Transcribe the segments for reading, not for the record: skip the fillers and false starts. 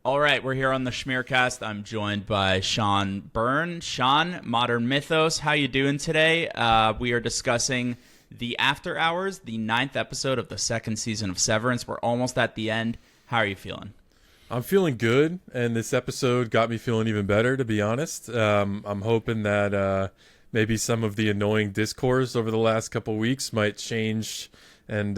All right, we're here on the SchmearCast. I'm joined by Sean Byrne. Sean, Modern Mythos, how you doing today? We are discussing the After Hours, the 9th episode of the 2nd season of Severance. We're almost at the end. How are you feeling? I'm feeling good, and this episode got me feeling even better, to be honest. I'm hoping that maybe some of the annoying discourse over the last couple weeks might change and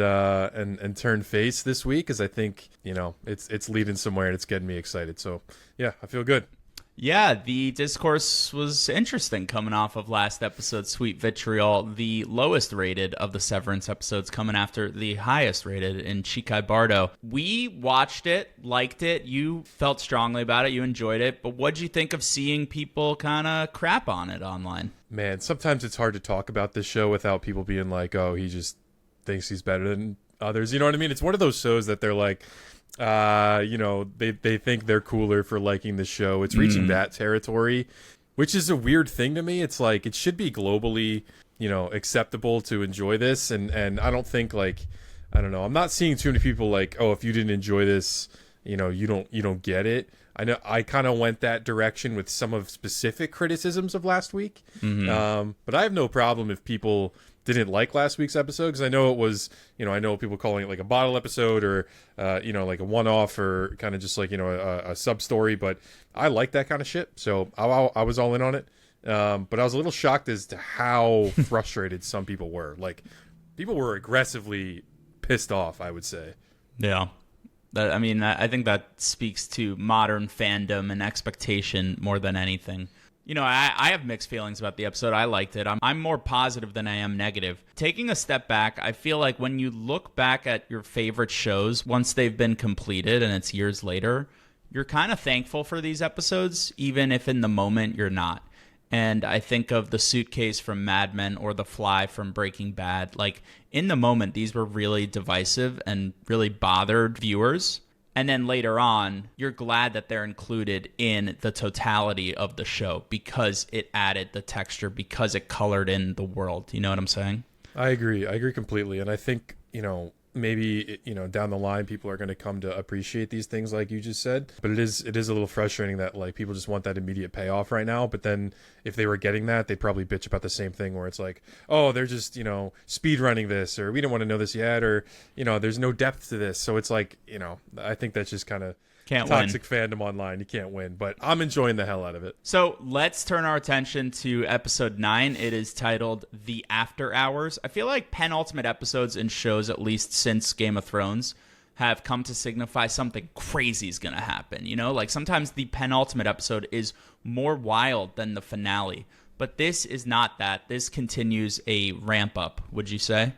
turn face this week, because I think it's leading somewhere and it's getting me excited. So yeah, I feel good. Yeah, the discourse was interesting coming off of last episode, Sweet Vitriol, the lowest rated of the Severance episodes, coming after the highest rated in Chikai Bardo. We watched it, liked it. You felt strongly about it. You enjoyed it. But what'd you think of seeing people kind of crap on it online? Man, sometimes it's hard to talk about this show without people being like, oh, he just thinks he's better than others. You know what I mean? It's one of those shows that they're like, they think they're cooler for liking the show. It's reaching that territory, which is a weird thing to me. It's like, it should be globally, acceptable to enjoy this. And I don't think, like, I don't know. I'm not seeing too many people like, oh, if you didn't enjoy this, you don't get it. I know I kind of went that direction with some of specific criticisms of last week. But I have no problem if people didn't like last week's episode, because I know it was, I know people calling it like a bottle episode or, like a one-off or kind of just like, a sub-story, but I like that kind of shit. So I was all in on it. But I was a little shocked as to how frustrated some people were. Like, people were aggressively pissed off, I would say. Yeah. I think that speaks to modern fandom and expectation more than anything. I have mixed feelings about the episode. I liked it. I'm more positive than I am negative. Taking a step back, I feel like when you look back at your favorite shows, once they've been completed and it's years later, you're kind of thankful for these episodes, even if in the moment you're not. And I think of The Suitcase from Mad Men or The Fly from Breaking Bad. Like, in the moment, these were really divisive and really bothered viewers. And then later on, you're glad that they're included in the totality of the show because it added the texture, because it colored in the world. You know what I'm saying? I agree completely. And I think, maybe, down the line, people are going to come to appreciate these things like you just said. But it is a little frustrating that, like, people just want that immediate payoff right now. But then if they were getting that, they'd probably bitch about the same thing where it's like, oh, they're just, speed running this, or we don't want to know this yet, or, there's no depth to this. So it's like, I think that's just kind of toxic fandom online. You can't win, but I'm enjoying the hell out of it. So let's turn our attention to episode 9. It is titled The After Hours. I feel like penultimate episodes in shows, at least since Game of Thrones, have come to signify something crazy is going to happen. Like sometimes the penultimate episode is more wild than the finale, but this is not that. This continues a ramp up, would you say?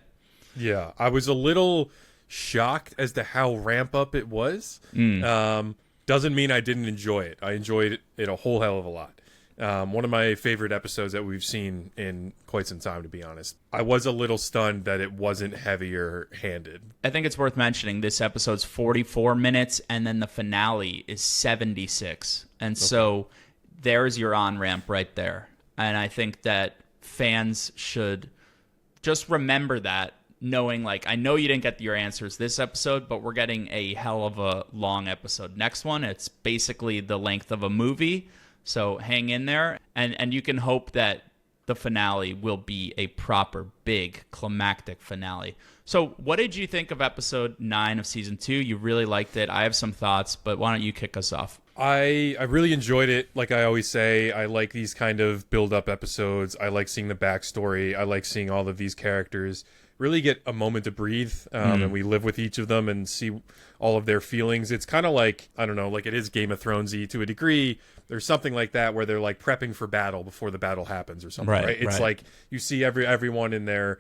Yeah, I was a little shocked as to how ramp up it was. Doesn't mean I didn't enjoy it. I enjoyed it a whole hell of a lot. One of my favorite episodes that we've seen in quite some time, to be honest. I was a little stunned that it wasn't heavier handed. I think it's worth mentioning this episode's 44 minutes and then the finale is 76. And so there's your on-ramp right there. And I think that fans should just remember that, knowing, like, I know you didn't get your answers this episode, but we're getting a hell of a long episode. Next one, it's basically the length of a movie, so hang in there, and you can hope that the finale will be a proper, big, climactic finale. So what did you think of episode 9 of season 2? You really liked it. I have some thoughts, but why don't you kick us off? I really enjoyed it. Like I always say, I like these kind of build-up episodes. I like seeing the backstory. I like seeing all of these characters really get a moment to breathe, and we live with each of them and see all of their feelings. It's kind of like, I don't know, like it is Game of Thronesy to a degree. There's something like that where they're like prepping for battle before the battle happens or something, right? It's like you see everyone in their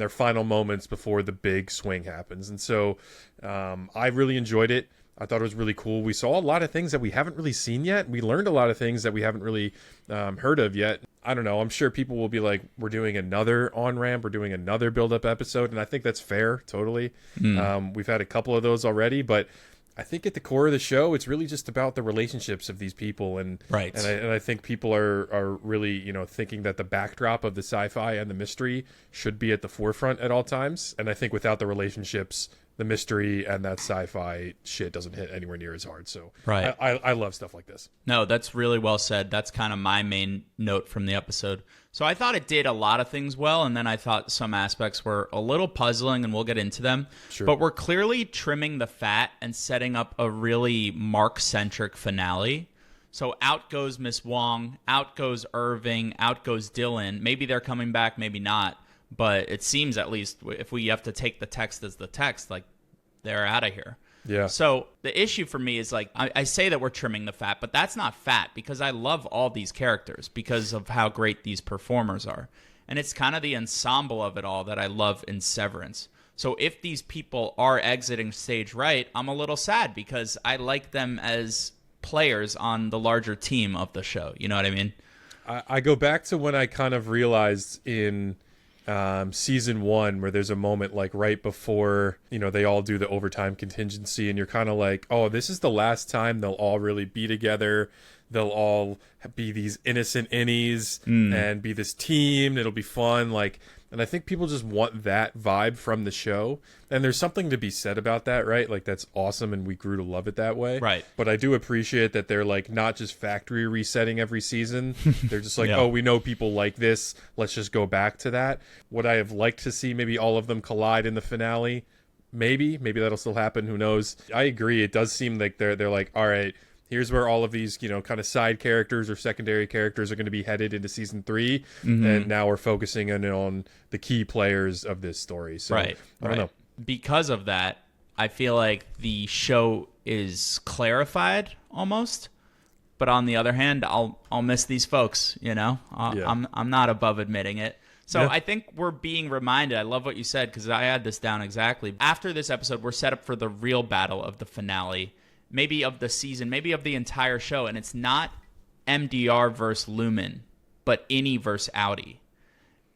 final moments before the big swing happens. And so I really enjoyed it. I thought it was really cool. We saw a lot of things that we haven't really seen yet. We learned a lot of things that we haven't really heard of yet. I don't know. I'm sure people will be like, we're doing another on-ramp. We're doing another build-up episode. And I think that's fair, totally. We've had a couple of those already. But I think at the core of the show, it's really just about the relationships of these people. And I think people are really, thinking that the backdrop of the sci-fi and the mystery should be at the forefront at all times. And I think without the relationships, the mystery and that sci-fi shit doesn't hit anywhere near as hard. So Right. I love stuff like this. No, that's really well said. That's kind of my main note from the episode. So I thought it did a lot of things well, and then I thought some aspects were a little puzzling, and we'll get into them. Sure. But we're clearly trimming the fat and setting up a really Mark-centric finale. So out goes Miss Wong, out goes Irving, out goes Dylan. Maybe they're coming back, maybe not. But it seems, at least, if we have to take the text as the text, like, they're out of here. Yeah. So the issue for me is, like, I say that we're trimming the fat, but that's not fat, because I love all these characters because of how great these performers are. And it's kind of the ensemble of it all that I love in Severance. So if these people are exiting stage right, I'm a little sad because I like them as players on the larger team of the show. You know what I mean? I go back to when I kind of realized in season 1 where there's a moment like right before, you know, they all do the overtime contingency, and you're kind of like, oh, this is the last time they'll all really be together. They'll all be these innocent innies and be this team. It'll be fun. Like, and I think people just want that vibe from the show. And there's something to be said about that, right? Like, that's awesome, and we grew to love it that way. Right. But I do appreciate that they're, like, not just factory resetting every season. They're just like, Yeah. oh, we know people like this. Let's just go back to that. Would I have liked to see maybe all of them collide in the finale? Maybe that'll still happen. Who knows? I agree. It does seem like they're like, all right, here's where all of these, you know, kind of side characters or secondary characters are going to be headed into season 3. And now we're focusing on the key players of this story. So Right. I don't know. Because of that, I feel like the show is clarified almost. But on the other hand, I'll miss these folks, you know? Yeah. I'm not above admitting it. So Yeah. I think we're being reminded. I love what you said, because I had this down exactly. After this episode, we're set up for the real battle of the finale, maybe of the season, maybe of the entire show. And it's not MDR versus Lumen, but Innie versus Outie.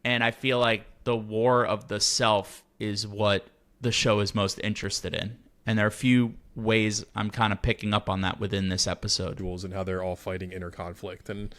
And I feel like the war of the self is what the show is most interested in. And there are a few ways I'm kind of picking up on that within this episode. Duels and how they're all fighting inner conflict. And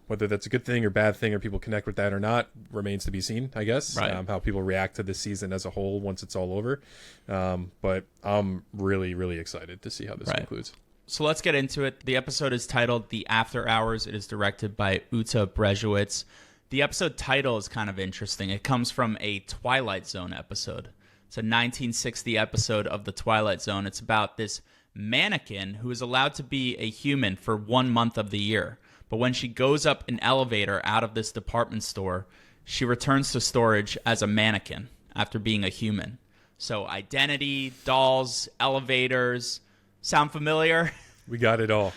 whether that's a good thing or bad thing, or people connect with that or not, remains to be seen, I guess. Right. How people react to this season as a whole once it's all over. But I'm really, really excited to see how this concludes. So let's get into it. The episode is titled The After Hours. It is directed by Uta Brezowitz. The episode title is kind of interesting. It comes from a Twilight Zone episode. It's a 1960 episode of The Twilight Zone. It's about this mannequin who is allowed to be a human for 1 month of the year. But when she goes up an elevator out of this department store, she returns to storage as a mannequin after being a human. So identity, dolls, elevators. Sound familiar? We got it all.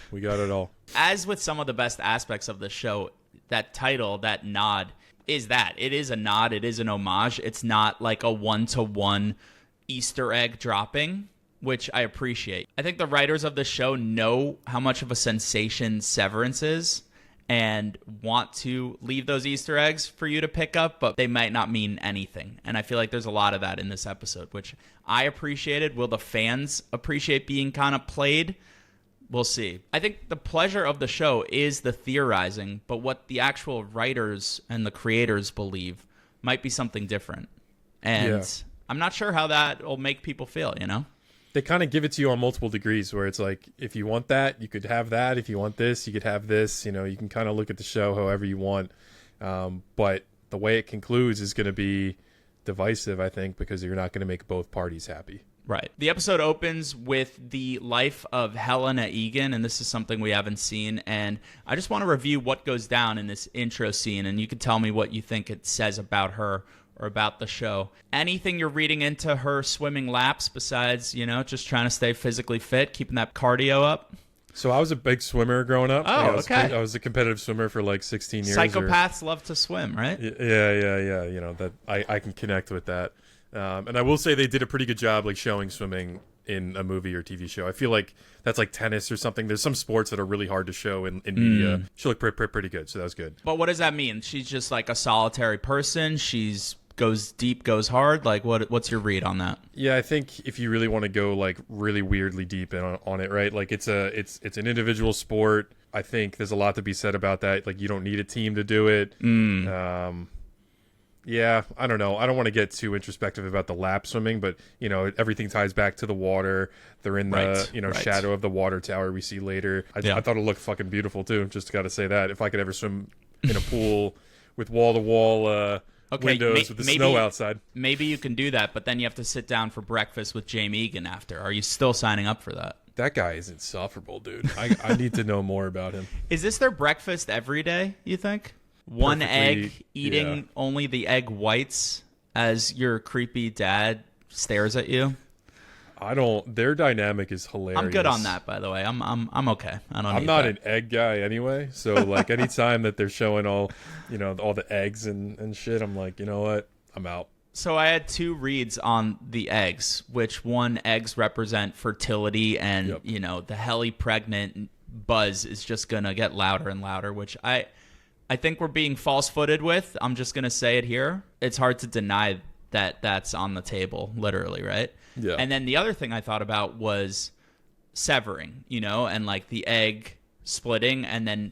As with some of the best aspects of the show, that title, that nod, is that. It is a nod. It is an homage. It's not like a one-to-one Easter egg dropping, which I appreciate. I think the writers of the show know how much of a sensation Severance is and want to leave those Easter eggs for you to pick up, but they might not mean anything. And I feel like there's a lot of that in this episode, which I appreciated. Will the fans appreciate being kind of played? We'll see. I think the pleasure of the show is the theorizing, but what the actual writers and the creators believe might be something different. And I'm not sure how that will make people feel, you know? They kind of give it to you on multiple degrees, where it's like, if you want that, you could have that. If you want this, you could have this. You know, you can kind of look at the show however you want. But the way it concludes is going to be divisive, I think, because you're not going to make both parties happy. Right. The episode opens with the life of Helena Egan, and this is something we haven't seen. And I just want to review what goes down in this intro scene, and you can tell me what you think it says about her or about the show. Anything you're reading into her swimming laps besides, you know, just trying to stay physically fit, keeping that cardio up? So I was a big swimmer growing up. Oh, I was a competitive swimmer for like 16 years. Psychopaths love to swim, right? Yeah. You know, that I can connect with that. And I will say they did a pretty good job like showing swimming in a movie or TV show. I feel like that's like tennis or something. There's some sports that are really hard to show in media. She looked pretty good, so that was good. But what does that mean? She's just like a solitary person? She's goes deep, goes hard? Like, what's your read on that? Yeah, I think if you really want to go like really weirdly deep on it, right? Like it's an individual sport. I think there's a lot to be said about that. Like you don't need a team to do it. Yeah, I don't know. I don't want to get too introspective about the lap swimming, but everything ties back to the water. They're in the shadow of the water tower we see later. I thought it looked fucking beautiful too. Just got to say that if I could ever swim in a pool with wall to wall windows with the snow outside, maybe you can do that. But then you have to sit down for breakfast with Jamie Egan after. Are you still signing up for that? That guy is insufferable, dude. I need to know more about him. Is this their breakfast every day, you think? One egg, eating only the egg whites as your creepy dad stares at you? Their dynamic is hilarious. I'm good on that, by the way. I'm okay. I'm not an egg guy anyway. So like anytime that they're showing all the eggs and shit, I'm like, you know what? I'm out. So I had two reads on the eggs, which one, eggs represent fertility, and the heli pregnant buzz is just gonna get louder and louder, which I think we're being false-footed with. I'm just gonna say it here. It's hard to deny that that's on the table, literally, right? Yeah. And then the other thing I thought about was severing, and like the egg splitting, and then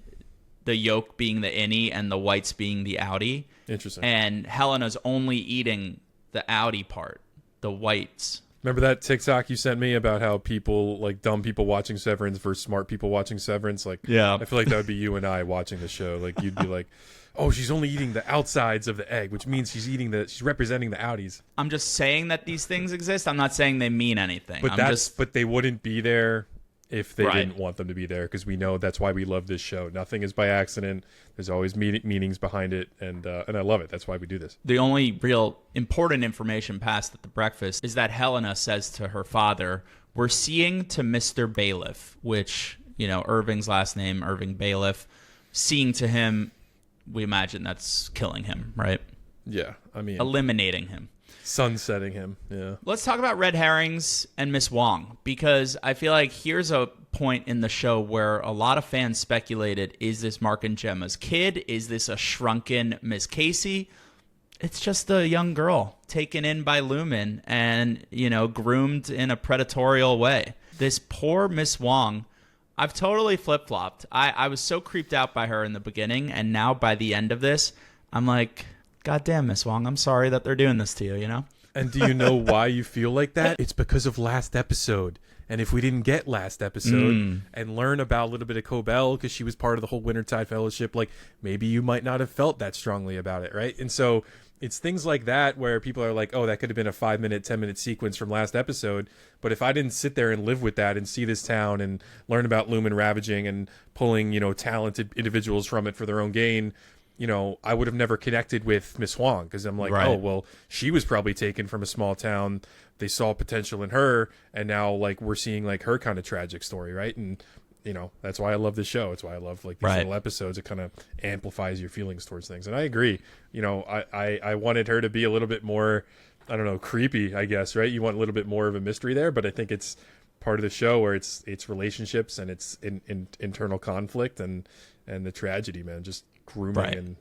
the yolk being the innie and the whites being the outie. Interesting. And Helena's only eating the outie part, the whites. Remember that TikTok you sent me about how people, like dumb people watching Severance versus smart people watching Severance? Like, yeah. I feel like that would be you and I watching the show. Like, you'd be like, oh, she's only eating the outsides of the egg, which means she's representing the outies. I'm just saying that these things exist. I'm not saying they mean anything. But they wouldn't be there if they didn't want them to be there, because we know that's why we love this show. Nothing is by accident. There's always meanings behind it, and I love it. That's why we do this. The only real important information passed at the breakfast is that Helena says to her father, "We're seeing to Mr. Bailiff," which, Irving's last name, Irving Bailiff. Seeing to him, we imagine that's killing him, right? Yeah, I mean, eliminating him. Sunsetting him, yeah. Let's talk about red herrings and Miss Wong, because I feel like here's a point in the show where a lot of fans speculated, is this Mark and Gemma's kid? Is this a shrunken Miss Casey? It's just a young girl taken in by Lumen and, groomed in a predatorial way. This poor Miss Wong, I've totally flip-flopped. I was so creeped out by her in the beginning, and now by the end of this, I'm like, God damn, Miss Wong, I'm sorry that they're doing this to you, And do you know why you feel like that? It's because of last episode. And if we didn't get last episode and learn about a little bit of Cobell, because she was part of the whole Wintertide Fellowship, like, maybe you might not have felt that strongly about it, right? And so it's things like that where people are like, oh, that could have been a 5-minute, 10-minute sequence from last episode. But if I didn't sit there and live with that and see this town and learn about Lumen ravaging and pulling, talented individuals from it for their own gain, I would have never connected with Miss Huang, because I'm like, oh, well, she was probably taken from a small town. They saw potential in her, and now, like, we're seeing, like, her kind of tragic story, right? And, that's why I love this show. It's why I love, like, these little episodes. It kind of amplifies your feelings towards things. And I agree. I wanted her to be a little bit more, I don't know, creepy, I guess, right? You want a little bit more of a mystery there, but I think it's part of the show where it's relationships and it's internal conflict and the tragedy, man, just grooming and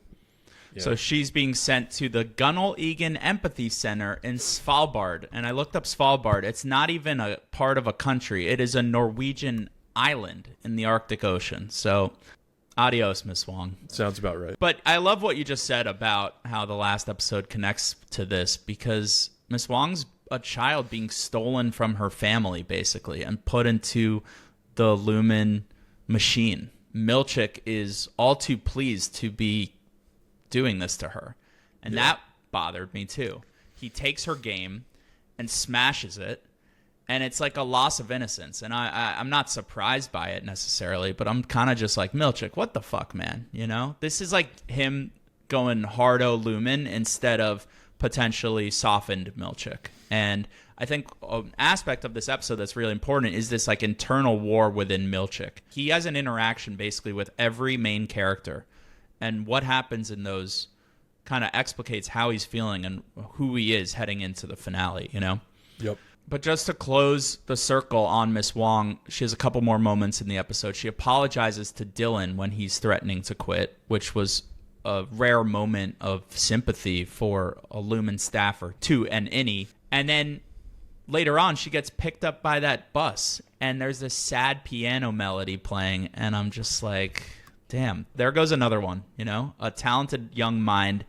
So she's being sent to the Gunnel Egan Empathy Center in Svalbard, and I looked up Svalbard. It's not even a part of a country. It is a Norwegian island in the Arctic Ocean. So adios, Miss Wong. Sounds about right. But I love what you just said about how the last episode connects to this, because Miss Wong's a child being stolen from her family, basically, and put into the Lumen machine. Milchick is all too pleased to be doing this to her, and that bothered me too. He takes her game and smashes it, and it's like a loss of innocence, and I'm not surprised by it necessarily, but I'm kind of just like, Milchick, what the fuck, man? This is like him going hardo Lumen instead of potentially softened Milchick. And I think an aspect of this episode that's really important is this like internal war within Milchick. He has an interaction basically with every main character, and what happens in those kind of explicates how he's feeling and who he is heading into the finale, Yep. But just to close the circle on Miss Wong, she has a couple more moments in the episode. She apologizes to Dylan when he's threatening to quit, which was a rare moment of sympathy for a Lumen staffer to an innie. And then later on, she gets picked up by that bus, and there's this sad piano melody playing, and I'm just like, damn, there goes another one, a talented young mind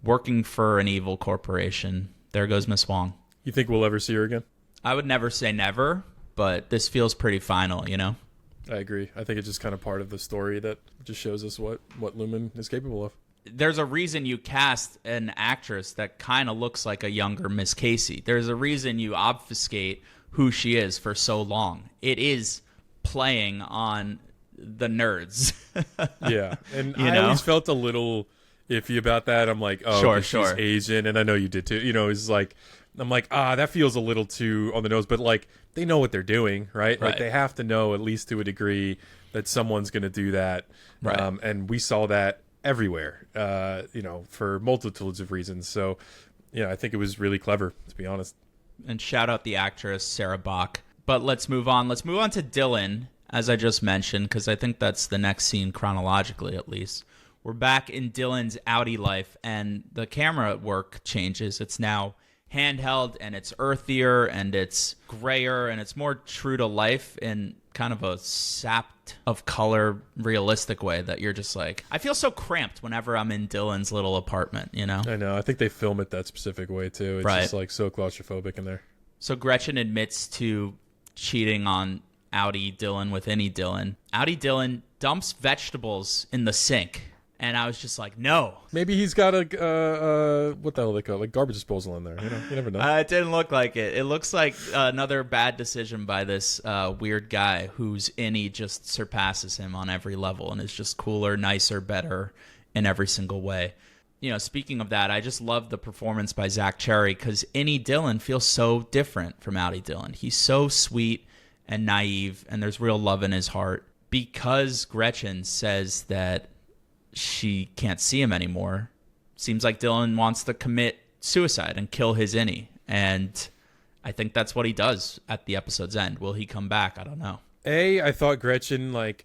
working for an evil corporation. There goes Miss Wong. You think we'll ever see her again? I would never say never, but this feels pretty final, you know? I agree. I think it's just kind of part of the story that just shows us what Lumen is capable of. There's a reason you cast an actress that kind of looks like a younger Miss Casey. There's a reason you obfuscate who she is for so long. It is playing on the nerds. Yeah, and I always felt a little iffy about that. I'm like, oh, sure. she's Asian, and I know you did too. You know, it's like, I'm like, that feels a little too on the nose, but like, they know what they're doing, right? Like, they have to know, at least to a degree, that someone's going to do that. Right. And we saw that everywhere, you know, for multitudes of reasons. So, yeah, I think it was really clever, to be honest. And shout out the actress, Sarah Bach. But let's move on. Let's move on to Dylan, as I just mentioned, because I think that's the next scene chronologically, at least. We're back in Dylan's outie life, and the camera work changes. It's now handheld, and it's earthier, and it's grayer, and it's more true to life in kind of a sapped of color, realistic way that you're just like, I feel so cramped whenever I'm in Dylan's little apartment, you know? I know. I think they film it that specific way, too. It's just like so claustrophobic in there. So Gretchen admits to cheating on outie Dylan with Innie Dylan. Outie Dylan dumps vegetables in the sink. And I was just like, no. Maybe he's got a, what the hell they call it? Like garbage disposal in there. You know, you never know. It didn't look like it. It looks like another bad decision by this weird guy whose Innie just surpasses him on every level and is just cooler, nicer, better in every single way. You know, speaking of that, I just love the performance by Zach Cherry because Innie Dylan feels so different from Outie Dylan. He's so sweet and naive, and there's real love in his heart. Because Gretchen says that she can't see him anymore, seems like Dylan wants to commit suicide and kill his Innie. And I think that's what he does at the episode's end. Will he come back? I don't know. I thought Gretchen, like,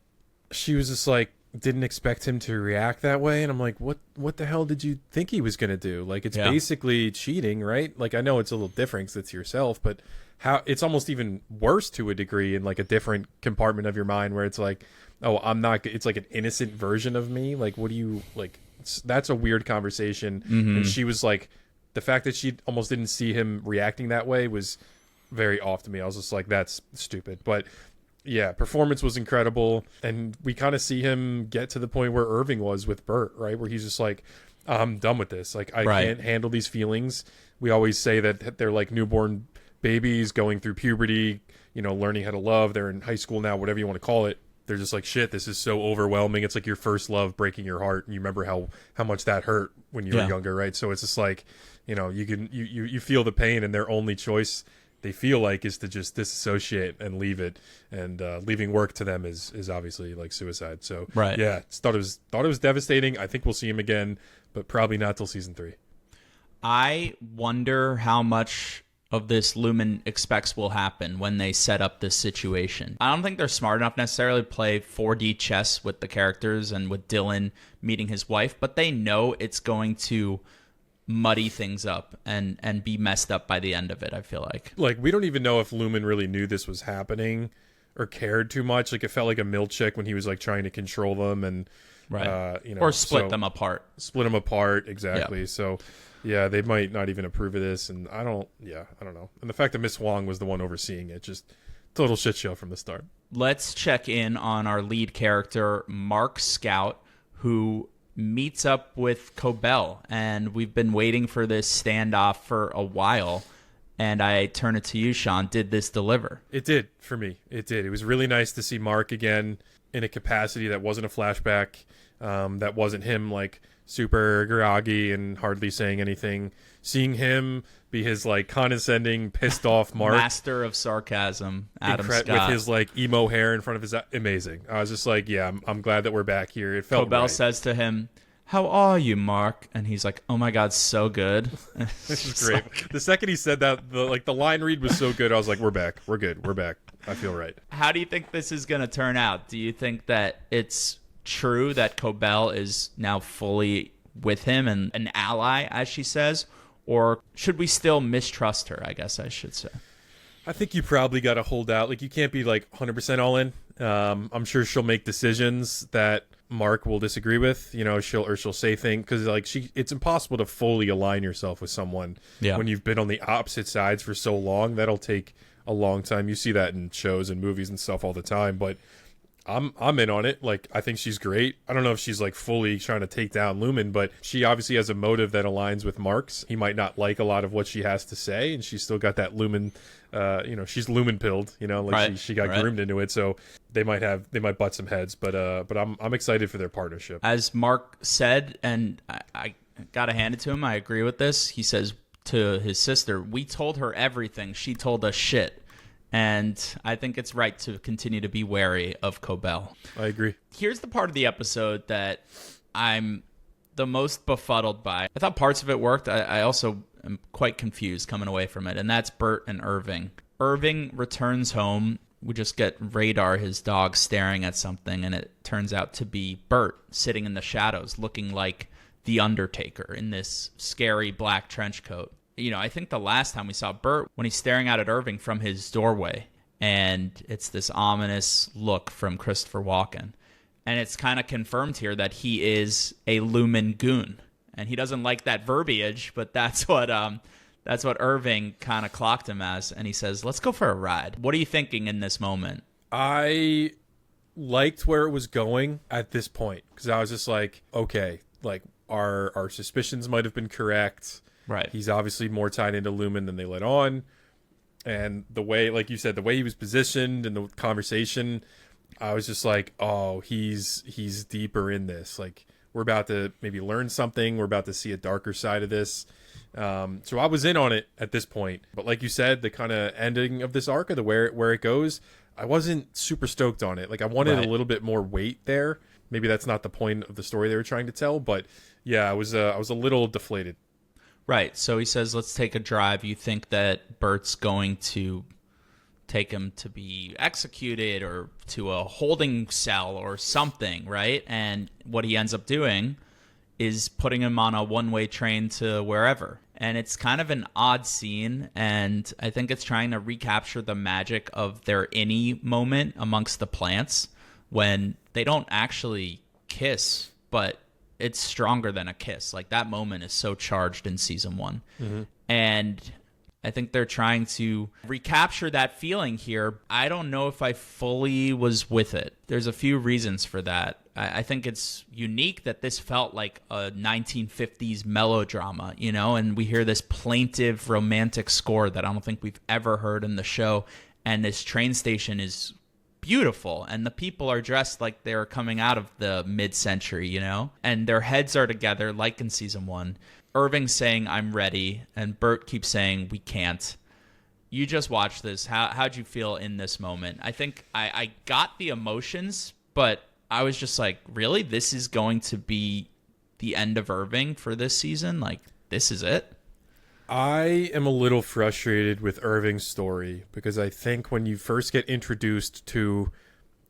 she was just like, didn't expect him to react that way. And I'm like, what the hell did you think he was going to do? Like, it's basically cheating, right? Like, I know it's a little different because it's yourself, but how it's almost even worse to a degree in like a different compartment of your mind where it's like, oh, I'm not, it's like an innocent version of me. Like, what do you like? That's a weird conversation. Mm-hmm. And she was like, the fact that she almost didn't see him reacting that way was very off to me. I was just like, that's stupid. But yeah, performance was incredible. And we kind of see him get to the point where Irving was with Bert, right? Where he's just like, I'm done with this. Like, I can't handle these feelings. We always say that they're like newborn babies going through puberty, you know, learning how to love. They're in high school now, whatever you want to call it. They're just like, shit, this is so overwhelming. It's like your first love breaking your heart. And you remember how much that hurt when you were younger, right? So it's just like, you know, you feel the pain, and their only choice they feel like is to just disassociate and leave it. And leaving work to them is obviously like suicide. So yeah, thought it was devastating. I think we'll see him again, but probably not till season 3. I wonder how much of this Lumen expects will happen when they set up this situation. I don't think they're smart enough necessarily to play 4D chess with the characters and with Dylan meeting his wife, but they know it's going to muddy things up and be messed up by the end of it, I feel like. Like, we don't even know if Lumen really knew this was happening or cared too much. Like, it felt like a Milchick when he was like trying to control them and you know, or split them apart. Split them apart, exactly. Yeah. So yeah, they might not even approve of this, and I don't know. And the fact that Miss Wong was the one overseeing it, just total shit show from the start. Let's check in on our lead character, Mark Scout, who meets up with Cobell, and we've been waiting for this standoff for a while. And I turn it to you, Sean. Did this deliver? It did for me. It did. It was really nice to see Mark again in a capacity that wasn't a flashback, that wasn't him like super groggy and hardly saying anything. Seeing him be his like condescending, pissed off Mark, master of sarcasm, Adam Scott, with his like emo hair in front of his amazing. I was just like, yeah, I'm glad that we're back here. It felt Cobell right. says to him, "How are you, Mark?" And he's like, "Oh my God, so good." This is great. Like, the second he said that, the line read was so good. I was like, we're back. We're good. We're back. I feel right. How do you think this is going to turn out? Do you think that it's true that Cobell is now fully with him and an ally, as she says? Or should we still mistrust her, I guess I should say? I think you probably got to hold out. Like, you can't be like 100% all in. I'm sure she'll make decisions that Mark will disagree with. She'll say things because like it's impossible to fully align yourself with someone when you've been on the opposite sides for so long. That'll take a long time. You see that in shows and movies and stuff all the time, but I'm in on it. Like, I think she's great. I don't know if she's like fully trying to take down Lumen, but she obviously has a motive that aligns with Mark's. He might not like a lot of what she has to say, and she's still got that Lumen. She's Lumen pilled. She got groomed into it. So they might butt some heads. But I'm excited for their partnership. As Mark said, and I gotta hand it to him. I agree with this. He says to his sister, "We told her everything. She told us shit." And I think it's right to continue to be wary of Cobell. I agree. Here's the part of the episode that I'm the most befuddled by. I thought parts of it worked. I also am quite confused coming away from it, and that's Bert and Irving. Irving returns home. We just get Radar, his dog, staring at something, and it turns out to be Bert sitting in the shadows looking like the Undertaker in this scary black trench coat. I think the last time we saw Bert, when he's staring out at Irving from his doorway, and it's this ominous look from Christopher Walken. And it's kind of confirmed here that he is a Lumen goon. And he doesn't like that verbiage, but that's what Irving kind of clocked him as. And he says, "Let's go for a ride." What are you thinking in this moment? I liked where it was going at this point, because I was just like, okay, like our suspicions might have been correct. Right. He's obviously more tied into Lumen than they let on. And the way, like you said, the way he was positioned and the conversation, I was just like, oh, he's deeper in this. Like, we're about to maybe learn something. We're about to see a darker side of this. So I was in on it at this point. But like you said, the kind of ending of this arc, of the where it goes, I wasn't super stoked on it. Like, I wanted a little bit more weight there. Maybe that's not the point of the story they were trying to tell. But yeah, I was a little deflated. Right. So he says, "Let's take a drive." You think that Bert's going to take him to be executed or to a holding cell or something, right? And what he ends up doing is putting him on a one-way train to wherever. And it's kind of an odd scene, and I think it's trying to recapture the magic of their Innie moment amongst the plants when they don't actually kiss, but it's stronger than a kiss. Like, that moment is so charged in season 1. Mm-hmm. And I think they're trying to recapture that feeling here. I don't know if I fully was with it. There's a few reasons for that. I think it's unique that this felt like a 1950s melodrama, and we hear this plaintive romantic score that I don't think we've ever heard in the show. And this train station is beautiful, and the people are dressed like they're coming out of the mid-century, and their heads are together like in season 1. Irving's saying, "I'm ready," and Bert keeps saying, "We can't." You just watched this. How'd you feel in this moment? I think I got the emotions, but I was just like, really? This is going to be the end of Irving for this season? Like, this is it? I am a little frustrated with Irving's story, because I think when you first get introduced to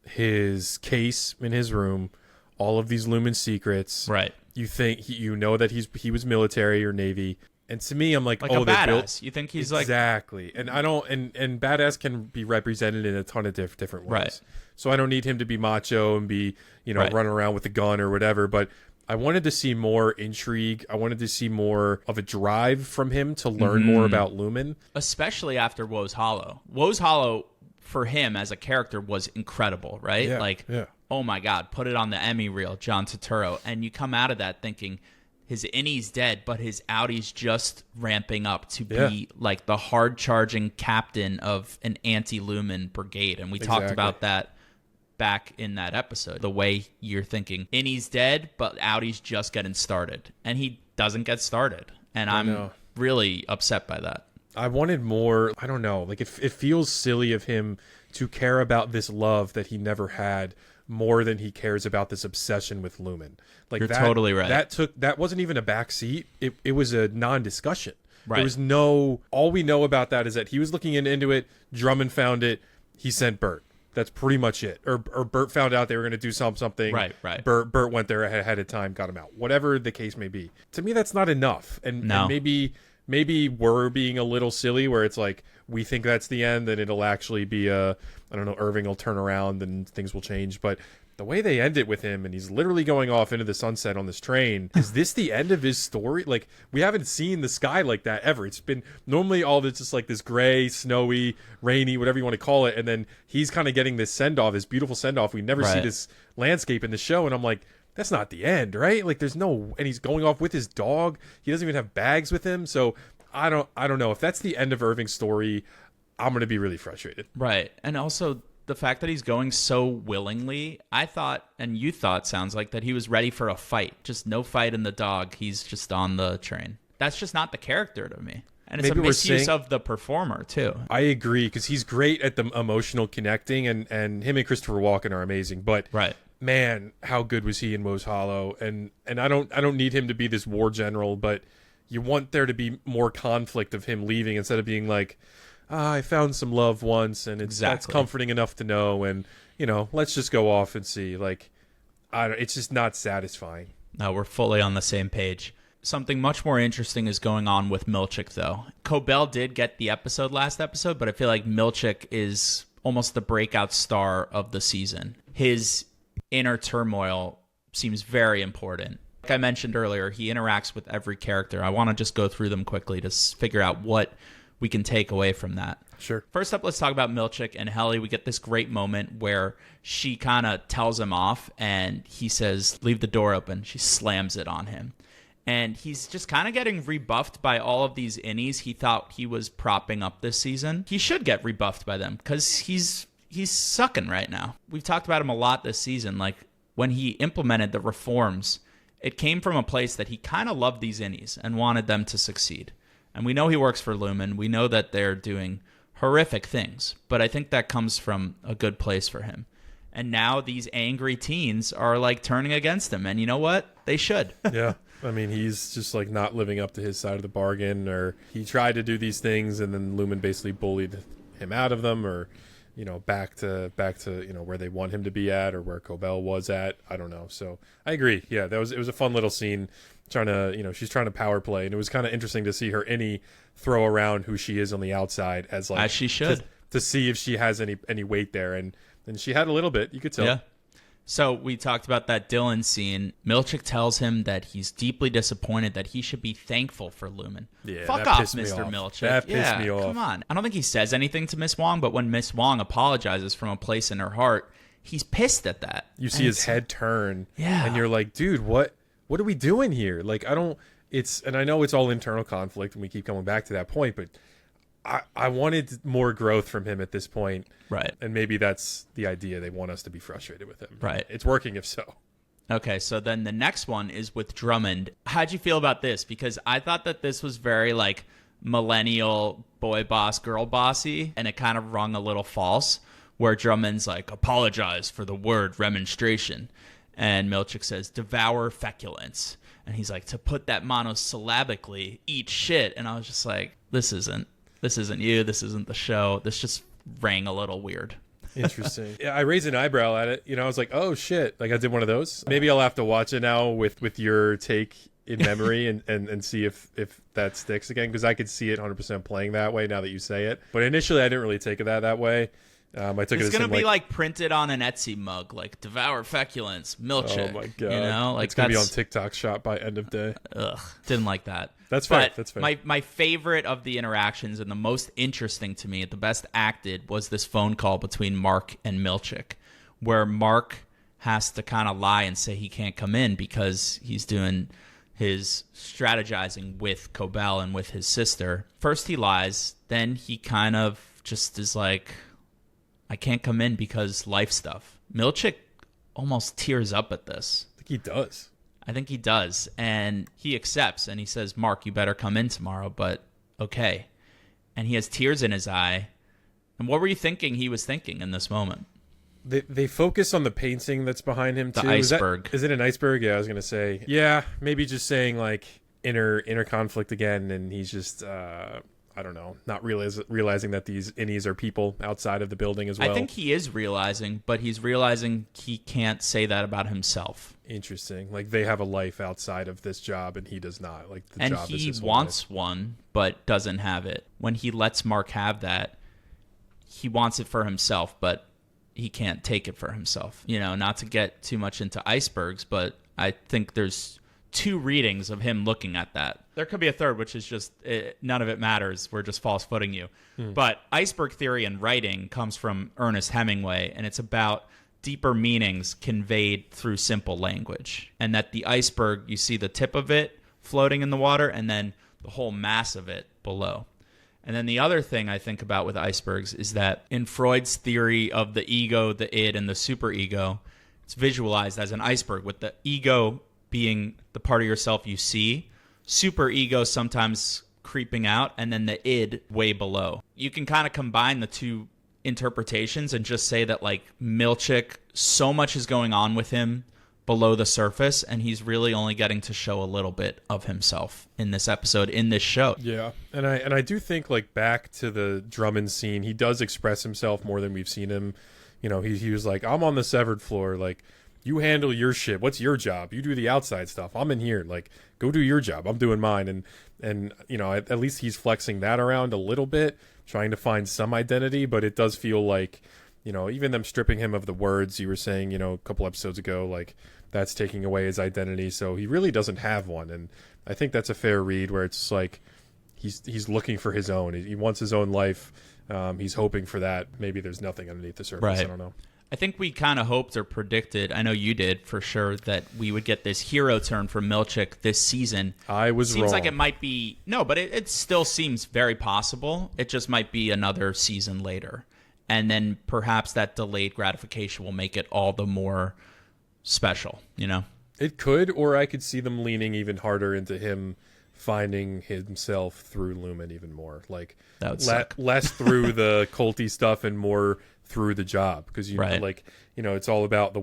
his case in his room, all of these Lumen secrets, right? You think that he was military or Navy, and to me, I'm like a badass. You think he's exactly, and I don't, and badass can be represented in a ton of different ways. Right. So I don't need him to be macho and be running around with a gun or whatever, but I wanted to see more intrigue. I wanted to see more of a drive from him to learn more about Lumen. Especially after Woe's Hollow. Woe's Hollow, for him as a character, was incredible, right? Yeah. Oh my God, put it on the Emmy reel, John Turturro. And you come out of that thinking his Innie's dead, but his Outie's just ramping up to be like the hard-charging captain of an anti-Lumen brigade. And we talked about that back in that episode, the way you're thinking Innie's dead, but Outie's just getting started, and he doesn't get started, and I'm really upset by that. I wanted more. I don't know, like it feels silly of him to care about this love that he never had more than he cares about this obsession with Lumen. Like, you're totally right. That wasn't even a backseat. It was a non-discussion. Right. There was all we know about that is that he was looking into it, Drummond found it, he sent Bert. That's pretty much it. Or Bert found out they were going to do something. Right. Bert went there ahead of time, got him out. Whatever the case may be. To me, that's not enough. And maybe maybe we're being a little silly where it's like we think that's the end and it'll actually be I don't know, Irving will turn around and things will change. But the way they end it with him and he's literally going off into the sunset on this train, is this the end of his story? Like, we haven't seen the sky like that ever. It's been normally all this just like this gray, snowy, rainy, whatever you want to call it, and then he's kind of getting this send-off, this beautiful send-off. We never see this landscape in the show, and I'm like, that's not the end, right? Like, there's no, and he's going off with his dog. He doesn't even have bags with him. So I don't know if that's the end of Irving's story. I'm going to be really frustrated. Right. And also the fact that he's going so willingly, I thought, and you thought, sounds like that he was ready for a fight. Just no fight in the dog. He's just on the train. That's just not the character to me. And it's a misuse of the performer, too. I agree, because he's great at the emotional connecting, and him and Christopher Walken are amazing. But man, how good was he in Moe's Hollow? And I don't need him to be this war general, but you want there to be more conflict of him leaving instead of being like, I found some love once, and that's comforting enough to know, and let's just go off and see. Like, it's just not satisfying. No, we're fully on the same page. Something much more interesting is going on with Milchick, though. Cobell did get the last episode, but I feel like Milchick is almost the breakout star of the season. His inner turmoil seems very important. Like I mentioned earlier, he interacts with every character. I want to just go through them quickly to figure out what we can take away from that. Sure. First up, let's talk about Milchick and Helly. We get this great moment where she kind of tells him off, and he says, leave the door open. She slams it on him. And he's just kind of getting rebuffed by all of these innies he thought he was propping up this season. He should get rebuffed by them because he's sucking right now. We've talked about him a lot this season. Like, when he implemented the reforms, it came from a place that he kind of loved these innies and wanted them to succeed. And we know he works for Lumen. We know that they're doing horrific things, but I think that comes from a good place for him. And now these angry teens are like turning against him. And you know what? They should. Yeah. I mean, he's just like not living up to his side of the bargain, or he tried to do these things and then Lumen basically bullied him out of them, or, back to, where they want him to be at, or where Cobell was at. I don't know. So I agree. Yeah. It was a fun little scene. Trying to, she's trying to power play, and it was kind of interesting to see her Innie throw around who she is on the outside as she should to see if she has any weight there, and she had a little bit. You could tell. Yeah. So we talked about that Dylan scene. Milchick tells him that he's deeply disappointed, that he should be thankful for Lumen. Yeah, fuck off, Mr. Milchick. That pissed me off. Come on. I don't think he says anything to Miss Wong, but when Miss Wong apologizes from a place in her heart, he's pissed at that. You see his head turn, and you're like, dude, what are we doing here? Like, and I know it's all internal conflict, and we keep coming back to that point, but I wanted more growth from him at this point. Right. And maybe that's the idea. They want us to be frustrated with him. Right. It's working if so. Okay, so then the next one is with Drummond. How'd you feel about this? Because I thought that this was very, like, millennial boy boss, girl bossy, and it kind of rung a little false, where Drummond's like, apologize for the word remonstration. And Milchick says, devour feculence. And he's like, to put that monosyllabically, eat shit. And I was just like, this isn't you. This isn't the show. This just rang a little weird. Interesting. Yeah, I raised an eyebrow at it. I was like, oh shit. Like, I did one of those. Maybe I'll have to watch it now with your take in memory and see if that sticks again, because I could see it 100% playing that way now that you say it. But initially I didn't really take it that way. I took it's it as gonna be like printed on an Etsy mug, like devour feculence, Milchick. Oh my god! Like it's gonna be on TikTok Shop by end of day. Ugh, didn't like that. That's fair. But that's fair. My favorite of the interactions and the most interesting to me, the best acted, was this phone call between Mark and Milchick, where Mark has to kind of lie and say he can't come in because he's doing his strategizing with Cobell and with his sister. First he lies, then he kind of just is like, I can't come in because life stuff. Milchick almost tears up at this. I think he does. I think he does. And he accepts, and he says, Mark, you better come in tomorrow, but okay. And he has tears in his eye. And what were you thinking he was thinking in this moment? They focus on the painting that's behind him, too. The iceberg. Is it an iceberg? Yeah, I was going to say. Yeah, maybe just saying, like, inner conflict again, and he's just I don't know, not realizing that these innies are people outside of the building as well. I think he is realizing, but he's realizing he can't say that about himself. Interesting. Like they have a life outside of this job and he does not. Like the job is his he wants one, but doesn't have it. When he lets Mark have that, he wants it for himself, but he can't take it for himself. You know, not to get too much into icebergs, but I think there's 2 readings of him looking at that. There could be a third, which is just none of it matters. We're just false footing you. But iceberg theory in writing comes from Ernest Hemingway, and it's about deeper meanings conveyed through simple language. And that the iceberg, you see the tip of it floating in the water, and then the whole mass of it below. And then the other thing I think about with icebergs is that in Freud's theory of the ego, the id, and the superego, it's visualized as an iceberg, with the ego being the part of yourself you see, superego sometimes creeping out, and then the id way below. You can kind of combine the 2 interpretations and just say that, like, Milchick, so much is going on with him below the surface, and he's really only getting to show a little bit of himself in this episode, in this show. Yeah, and I do think, like, back to the Drummond scene, he does express himself more than we've seen him. You know, he was like, I'm on the severed floor, like, you handle your shit. What's your job? You do the outside stuff. I'm in here. Like, go do your job. I'm doing mine. And you know, at least he's flexing that around a little bit, trying to find some identity. But it does feel like, you know, even them stripping him of the words you were saying, you know, a couple episodes ago, like, that's taking away his identity. So he really doesn't have one. And I think that's a fair read, where it's like he's looking for his own. He wants his own life. He's hoping for that. Maybe there's nothing underneath the surface. Right. I don't know. I think we kind of hoped or predicted, I know you did for sure, that we would get this hero turn from Milchick this season. I was wrong. Seems like it might be, no, but it still seems very possible. It just might be another season later. And then perhaps that delayed gratification will make it all the more special, you know? It could, or I could see them leaning even harder into him finding himself through Lumen even more. Like, that would suck. Less through the culty stuff and more through the job, because you know, like, you know, it's all about the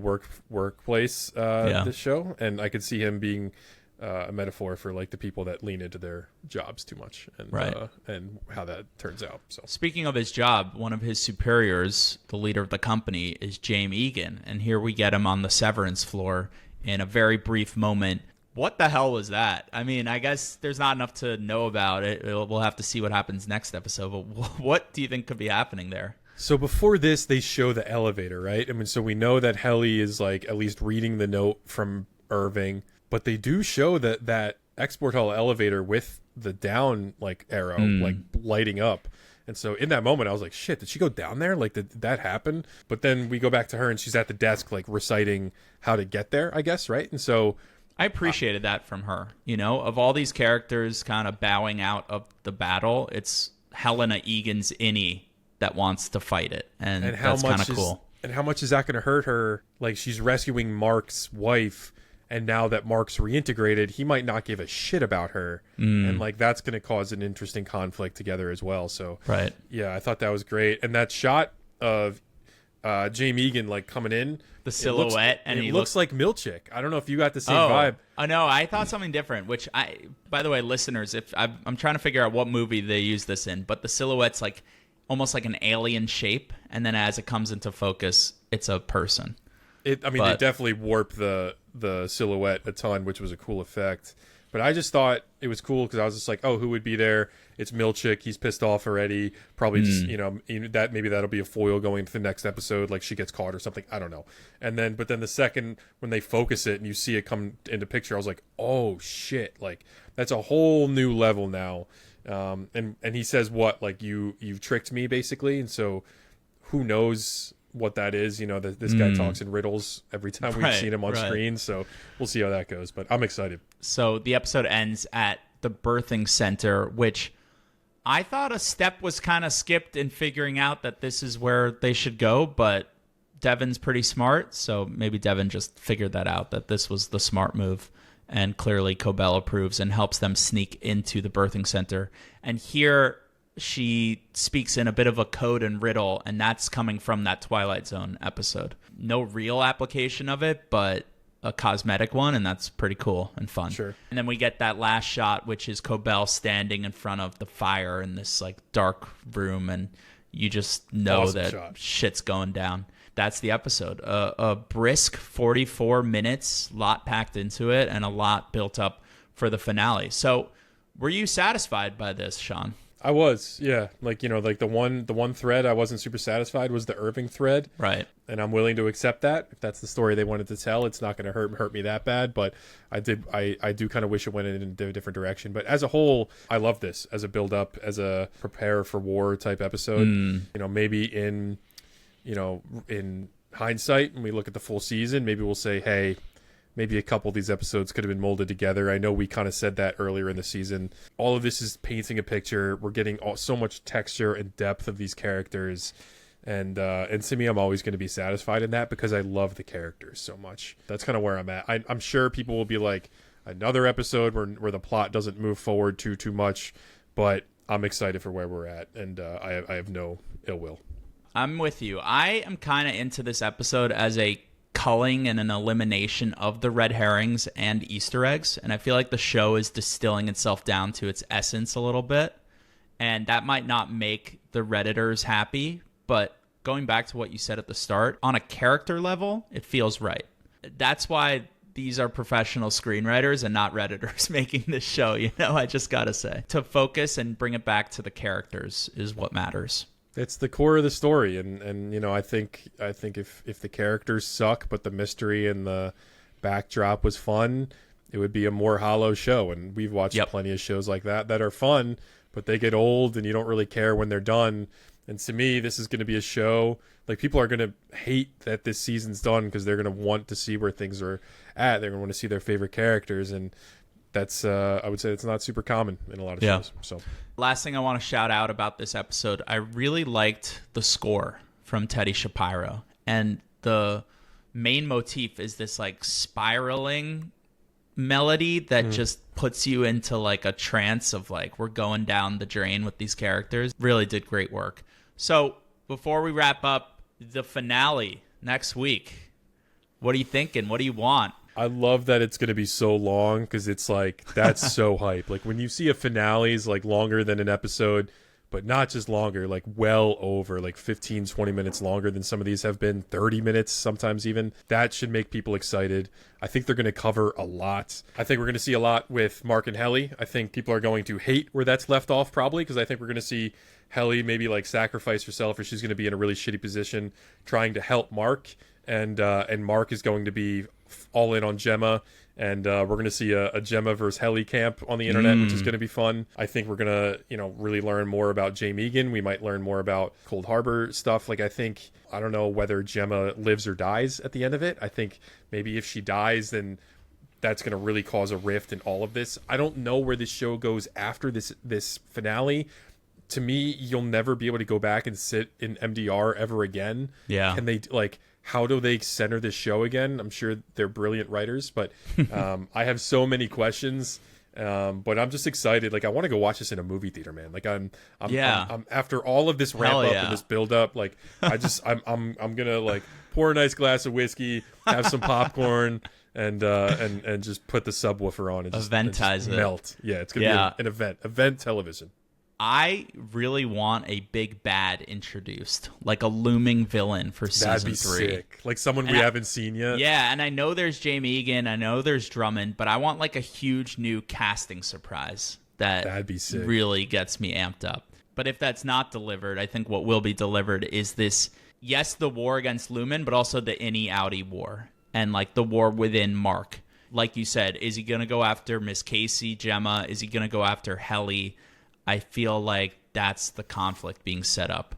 workplace this show, and I could see him being a metaphor for, like, the people that lean into their jobs too much, and and how that turns out. So speaking of his job, one of his superiors, the leader of the company, is James Egan, and here we get him on the Severance floor in a very brief moment. What the hell was that? I mean, I guess there's not enough to know about it. We'll have to see what happens next episode, but what do you think could be happening there? So before this, they show the elevator, right? I mean, so we know that Helly is, like, at least reading the note from Irving, but they do show that export hall elevator with the down, like, arrow, like, lighting up. And so in that moment, I was like, shit, did she go down there? Like, did that happen? But then we go back to her and she's at the desk, like, reciting how to get there, I guess, right? And so I appreciated that from her. You know, of all these characters kind of bowing out of the battle, it's Helena Egan's Innie that wants to fight it, and that's kind of cool. And how much is that going to hurt her? Like, she's rescuing Mark's wife, and now that Mark's reintegrated, he might not give a shit about her, and, like, that's going to cause an interesting conflict together as well. So, yeah, I thought that was great. And that shot of James Egan, like, coming in, the silhouette, and he looks like Milchick. I don't know if you got the same vibe. Oh no, I thought something different. Which by the way, listeners, if I'm trying to figure out what movie they use this in, but the silhouette's like almost like an alien shape, and then as it comes into focus, it's a person. They definitely warp the silhouette a ton, which was a cool effect. But I just thought it was cool because I was just like, oh, who would be there? It's Milchick. He's pissed off already. Probably just, you know, that maybe that'll be a foil going into the next episode. Like, she gets caught or something. I don't know. But then the second when they focus it and you see it come into picture, I was like, oh shit! Like, that's a whole new level now. And he says what, like, you've tricked me, basically. And so who knows what that is? You know, this guy talks in riddles every time we've seen him on screen. So we'll see how that goes. But I'm excited. So the episode ends at the birthing center, which I thought a step was kind of skipped in figuring out that this is where they should go, but Devin's pretty smart, so maybe Devin just figured that out, that this was the smart move, and clearly Cobell approves and helps them sneak into the birthing center. And here she speaks in a bit of a code and riddle, and that's coming from that Twilight Zone episode. No real application of it, but a cosmetic one, and that's pretty cool and fun. Sure. And then we get that last shot, which is Cobell standing in front of the fire in this like dark room, and you just know Awesome that shot. shit's going down. That's the episode. A brisk 44 minutes, lot packed into it, and a lot built up for the finale. So were you satisfied by this, Sean? I was, yeah. Like, like the one thread I wasn't super satisfied was the Irving thread. Right. And I'm willing to accept that. If that's the story they wanted to tell, it's not going to hurt me that bad. But I do kind of wish it went in a different direction. But as a whole, I love this as a build up, as a prepare for war type episode. Maybe in hindsight, when we look at the full season, maybe we'll say, hey, maybe a couple of these episodes could have been molded together. I know we kind of said that earlier in the season. All of this is painting a picture. We're getting so much texture and depth of these characters. And to me, I'm always going to be satisfied in that because I love the characters so much. That's kind of where I'm at. I'm sure people will be like, another episode where the plot doesn't move forward too much. But I'm excited for where we're at. And I have no ill will. I'm with you. I am kind of into this episode as a culling and an elimination of the red herrings and Easter eggs. And I feel like the show is distilling itself down to its essence a little bit. And that might not make the Redditors happy, but going back to what you said at the start, on a character level, it feels right. That's why these are professional screenwriters and not Redditors making this show, I just gotta say. To focus and bring it back to the characters is what matters. It's the core of the story, and I think if the characters suck, but the mystery and the backdrop was fun, it would be a more hollow show. And we've watched plenty of shows like that are fun, but they get old, and you don't really care when they're done. And to me, this is going to be a show like people are going to hate that this season's done because they're going to want to see where things are at. They're going to want to see their favorite characters, and that's I would say it's not super common in a lot of shows. So. Last thing I want to shout out about this episode, I really liked the score from Teddy Shapiro. And the main motif is this like spiraling melody that just puts you into like a trance of like, we're going down the drain with these characters. Really did great work. So before we wrap up, the finale next week, what are you thinking? What do you want? I love that it's going to be so long because it's like, that's so hype. Like when you see a finale is like longer than an episode, but not just longer, like well over like 15, 20 minutes longer than some of these have been, 30 minutes sometimes even. That should make people excited. I think they're going to cover a lot. I think we're going to see a lot with Mark and Helly. I think people are going to hate where that's left off probably because I think we're going to see Helly maybe like sacrifice herself or she's going to be in a really shitty position trying to help Mark. And Mark is going to be all in on Gemma, and we're going to see a Gemma versus Helly camp on the internet, which is going to be fun. I think we're going to, really learn more about Jay Megan. We might learn more about Cold Harbor stuff. Like, I don't know whether Gemma lives or dies at the end of it. I think maybe if she dies, then that's going to really cause a rift in all of this. I don't know where this show goes after this finale. To me, you'll never be able to go back and sit in MDR ever again. Yeah. And they, how do they center this show again? I'm sure they're brilliant writers, but I have so many questions. But I'm just excited. Like I want to go watch this in a movie theater, man. Like I'm after all of this ramp up and this build up. Like I'm gonna like pour a nice glass of whiskey, have some popcorn, and just put the subwoofer on and just eventize it. Melt. Yeah, it's gonna be an event television. I really want a big bad introduced, like a looming villain for season 3. That'd be sick. Like someone we haven't seen yet. Yeah, and I know there's Jamie Egan, I know there's Drummond, but I want like a huge new casting surprise that'd be sick. Really gets me amped up. But if that's not delivered, I think what will be delivered is this, yes, the war against Lumen, but also the Innie Outie war and like the war within Mark. Like you said, is he going to go after Miss Casey, Gemma? Is he going to go after Helly? I feel like that's the conflict being set up.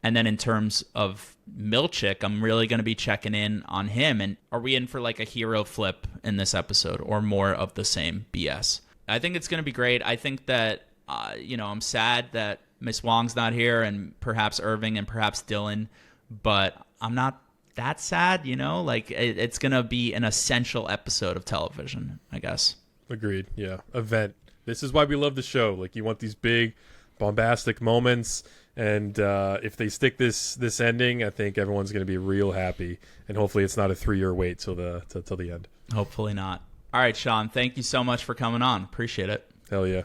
And then in terms of Milchick, I'm really going to be checking in on him. And are we in for like a hero flip in this episode or more of the same BS? I think it's going to be great. I think that, I'm sad that Miss Wong's not here and perhaps Irving and perhaps Dylan, but I'm not that sad, Like it's going to be an essential episode of television, I guess. Agreed. Yeah. Event. This is why we love the show. Like, you want these big, bombastic moments, And if they stick this ending, I think everyone's going to be real happy. And hopefully it's not a 3-year wait till the end. Hopefully not. All right, Sean, thank you so much for coming on. Appreciate it. Hell yeah.